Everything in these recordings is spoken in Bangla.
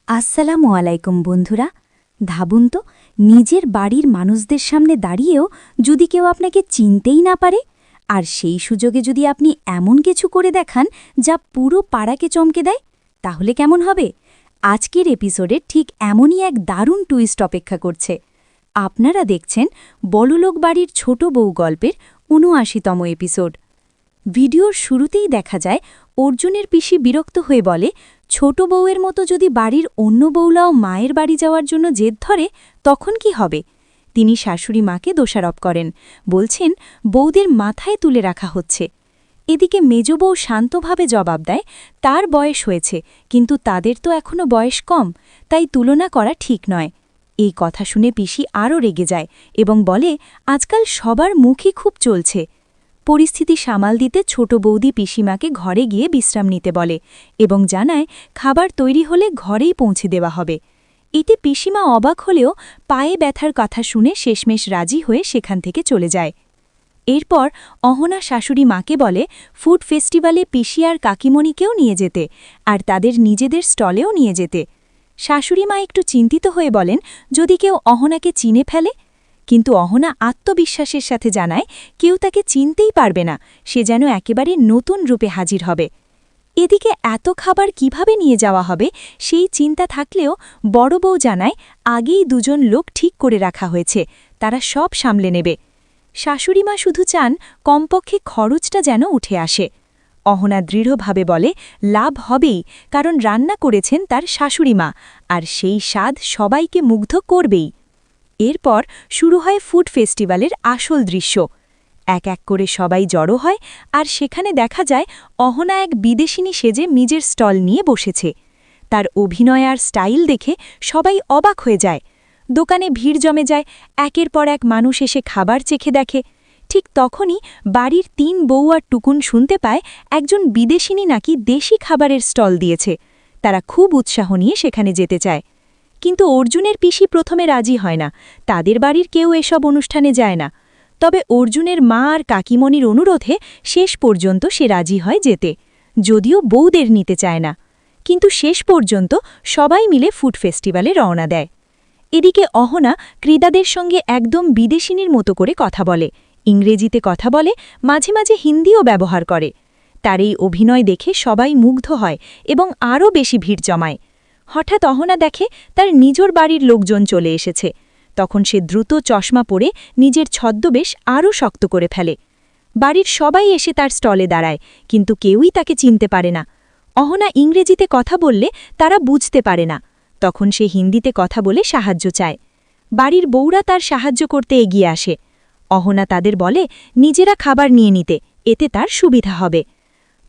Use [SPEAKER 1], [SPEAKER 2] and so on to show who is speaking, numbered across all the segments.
[SPEAKER 1] আসসালামু আলাইকুম বন্ধুরা। ভাবুন তো, নিজের বাড়ির মানুষদের সামনে দাঁড়িয়েও যদি কেউ আপনাকে চিনতেই না পারে, আর সেই সুযোগে যদি আপনি এমন কিছু করে দেখান যা পুরো পাড়াকে চমকে দেয়, তাহলে কেমন হবে? আজকের এপিসোডে ঠিক এমনই এক দারুণ টুইস্ট অপেক্ষা করছে। আপনারা দেখছেন বড়লোক বাড়ির ছোট বউ গল্পের ৭৯তম এপিসোড। ভিডিওর শুরুতেই দেখা যায় অর্জুনের পিসি বিরক্ত হয়ে বলে, ছোট বউয়ের মতো যদি বাড়ির অন্য বউলাও মায়ের বাড়ি যাওয়ার জন্য জেদ ধরে, তখন কি হবে? তিনি শাশুড়ি মাকে দোষারোপ করেন, বলছেন বউদের মাথায় তুলে রাখা হচ্ছে। এদিকে মেজ বউ শান্তভাবে জবাব দেয়, তার বয়স হয়েছে, কিন্তু তাদের তো এখনও বয়স কম, তাই তুলনা করা ঠিক নয়। এই কথা শুনে পিসি আরও রেগে যায় এবং বলে, আজকাল সবার মুখই খুব চলছে। পরিস্থিতি সামাল দিতে ছোট বৌদি পিসিমাকে ঘরে গিয়ে বিশ্রাম নিতে বলে এবং জানায় খাবার তৈরি হলে ঘরেই পৌঁছে দেওয়া হবে। এতে পিসিমা অবাক হলেও পায়ে ব্যথার কথা শুনে শেষমেশ রাজি হয়ে সেখান থেকে চলে যায়। এরপর অহনা শাশুড়ি মাকে বলে ফুড ফেস্টিভ্যালে পিসি আর কাকিমণিকেও নিয়ে যেতে, আর তাদের নিজেদের স্টলেও নিয়ে যেতে। শাশুড়ি মা একটু চিন্তিত হয়ে বলেন, যদি কেউ অহনাকে চিনে ফেলে? কিন্তু অহনা আত্মবিশ্বাসের সাথে জানায় কেউ তাকে চিনতেই পারবে না, সে যেন একেবারে নতুন রূপে হাজির হবে। এদিকে এত খাবার কিভাবে নিয়ে যাওয়া হবে সেই চিন্তা থাকলেও বড় বউ জানায় আগেই দুজন লোক ঠিক করে রাখা হয়েছে, তারা সব সামলে নেবে। শাশুড়িমা শুধু চান কমপক্ষে খরচটা যেন উঠে আসে। অহনা দৃঢ়ভাবে বলে লাভ হবেই, কারণ রান্না করেছেন তার শাশুড়িমা, আর সেই স্বাদ সবাইকে মুগ্ধ করবেই। এরপর শুরু হয় ফুড ফেস্টিভ্যালের আসল দৃশ্য। এক এক করে সবাই জড়ো হয়, আর সেখানে দেখা যায় অহনা এক বিদেশিনী সেজে নিজের স্টল নিয়ে বসেছে। তার অভিনয় আর স্টাইল দেখে সবাই অবাক হয়ে যায়। দোকানে ভিড় জমে যায়, একের পর এক মানুষ এসে খাবার চেখে দেখে। ঠিক তখনই বাড়ির ৩ বউ আর টুকুন শুনতে পায় একজন বিদেশিনী নাকি দেশি খাবারের স্টল দিয়েছে। তারা খুব উৎসাহ নিয়ে সেখানে যেতে চায়। কিন্তু অর্জুনের পিসি প্রথমে রাজি হয় না, তাদের বাড়ির কেউ এসব অনুষ্ঠানে যায় না। তবে অর্জুনের মা আর কাকিমণির অনুরোধে শেষ পর্যন্ত সে রাজি হয় যেতে, যদিও বউদের নিতে চায় না। কিন্তু শেষ পর্যন্ত সবাই মিলে ফুড ফেস্টিভ্যালে রওনা দেয়। এদিকে অহনা ক্রেতাদের সঙ্গে একদম বিদেশিনীর মতো করে কথা বলে, ইংরেজিতে কথা বলে, মাঝে মাঝে হিন্দিও ব্যবহার করে। তার এই অভিনয় দেখে সবাই মুগ্ধ হয় এবং আরও বেশি ভিড় জমায়। হঠাৎ অহনা দেখে তার নিজের বাড়ির লোকজন চলে এসেছে। তখন সে দ্রুত চশমা পরে নিজের ছদ্মবেশ আরও শক্ত করে ফেলে। বাড়ির সবাই এসে তার স্টলে দাঁড়ায়, কিন্তু কেউই তাকে চিনতে পারে না। অহনা ইংরেজিতে কথা বললে তারা বুঝতে পারে না। তখন সে হিন্দিতে কথা বলে সাহায্য চায়। বাড়ির বউরা তার সাহায্য করতে এগিয়ে আসে। অহনা তাদের বলে নিজেরা খাবার নিয়ে নিতে, এতে তার সুবিধা হবে।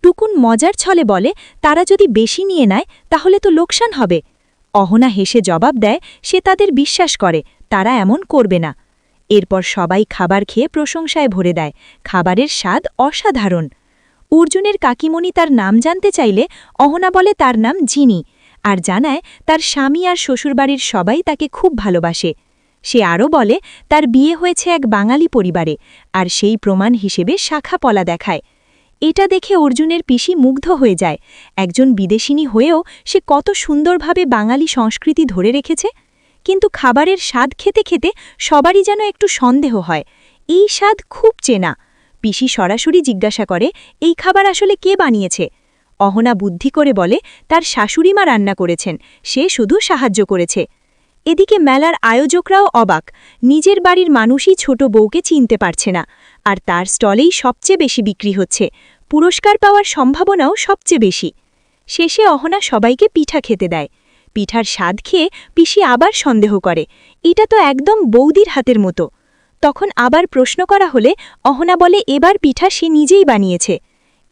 [SPEAKER 1] টুকুন মজার ছলে বলে তারা যদি বেশি নিয়ে নেয় তাহলে তো লোকসান হবে। অহনা হেসে জবাব দেয় সে তাদের বিশ্বাস করে, তারা এমন করবে না। এরপর সবাই খাবার খেয়ে প্রশংসায় ভরে দেয়, খাবারের স্বাদ অসাধারণ। অর্জুনের কাকিমণি তার নাম জানতে চাইলে অহনা বলে তার নাম জিনি, আর জানায় তার স্বামী আর শ্বশুরবাড়ির সবাই তাকে খুব ভালোবাসে। সে আরও বলে তার বিয়ে হয়েছে এক বাঙালি পরিবারে, আর সেই প্রমাণ হিসেবে শাখা পলা দেখায়। এটা দেখে অর্জুনের পিসি মুগ্ধ হয়ে যায়, একজন বিদেশিনী হয়েও সে কত সুন্দরভাবে বাঙালি সংস্কৃতি ধরে রেখেছে। কিন্তু খাবারের স্বাদ খেতে খেতে সবারই যেন একটু সন্দেহ হয়, এই স্বাদ খুব চেনা। পিসি সরাসরি জিজ্ঞাসা করে এই খাবার আসলে কে বানিয়েছে। অহনা বুদ্ধি করে বলে তার শাশুড়িমা রান্না করেছেন, সে শুধু সাহায্য করেছে। এদিকে মেলার আয়োজকরাও অবাক, নিজের বাড়ির মানুষই ছোট বউকে চিনতে পারছে না, আর তার স্টলেই সবচেয়ে বেশি বিক্রি হচ্ছে, পুরস্কার পাওয়ার সম্ভাবনাও সবচেয়ে বেশি। শেষে অহনা সবাইকে পিঠা খেতে দেয়। পিঠার স্বাদ খেয়ে পিসি আবার সন্দেহ করে, এটা তো একদম বৌদির হাতের মতো। তখন আবার প্রশ্ন করা হলে অহনা বলে এবার পিঠা সে নিজেই বানিয়েছে।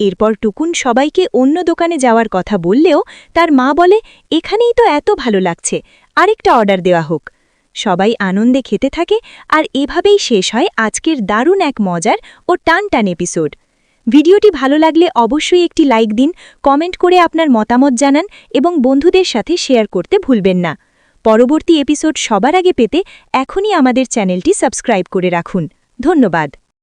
[SPEAKER 1] এরপর টুকুন সবাইকে অন্য দোকানে যাওয়ার কথা বললেও তার মা বলে এখানেই তো এত ভালো লাগছে, আরেকটা অর্ডার দেওয়া হোক। সবাই আনন্দে খেতে থাকে, আর এভাবেই শেষ হয় আজকের দারুণ এক মজার ও টান এপিসোড। ভিডিওটি ভালো লাগলে অবশ্যই একটি লাইক দিন, কমেন্ট করে আপনার মতামত জানান এবং বন্ধুদের সাথে শেয়ার করতে ভুলবেন না। পরবর্তী এপিসোড সবার আগে পেতে এখনই আমাদের চ্যানেলটি সাবস্ক্রাইব করে রাখুন। ধন্যবাদ।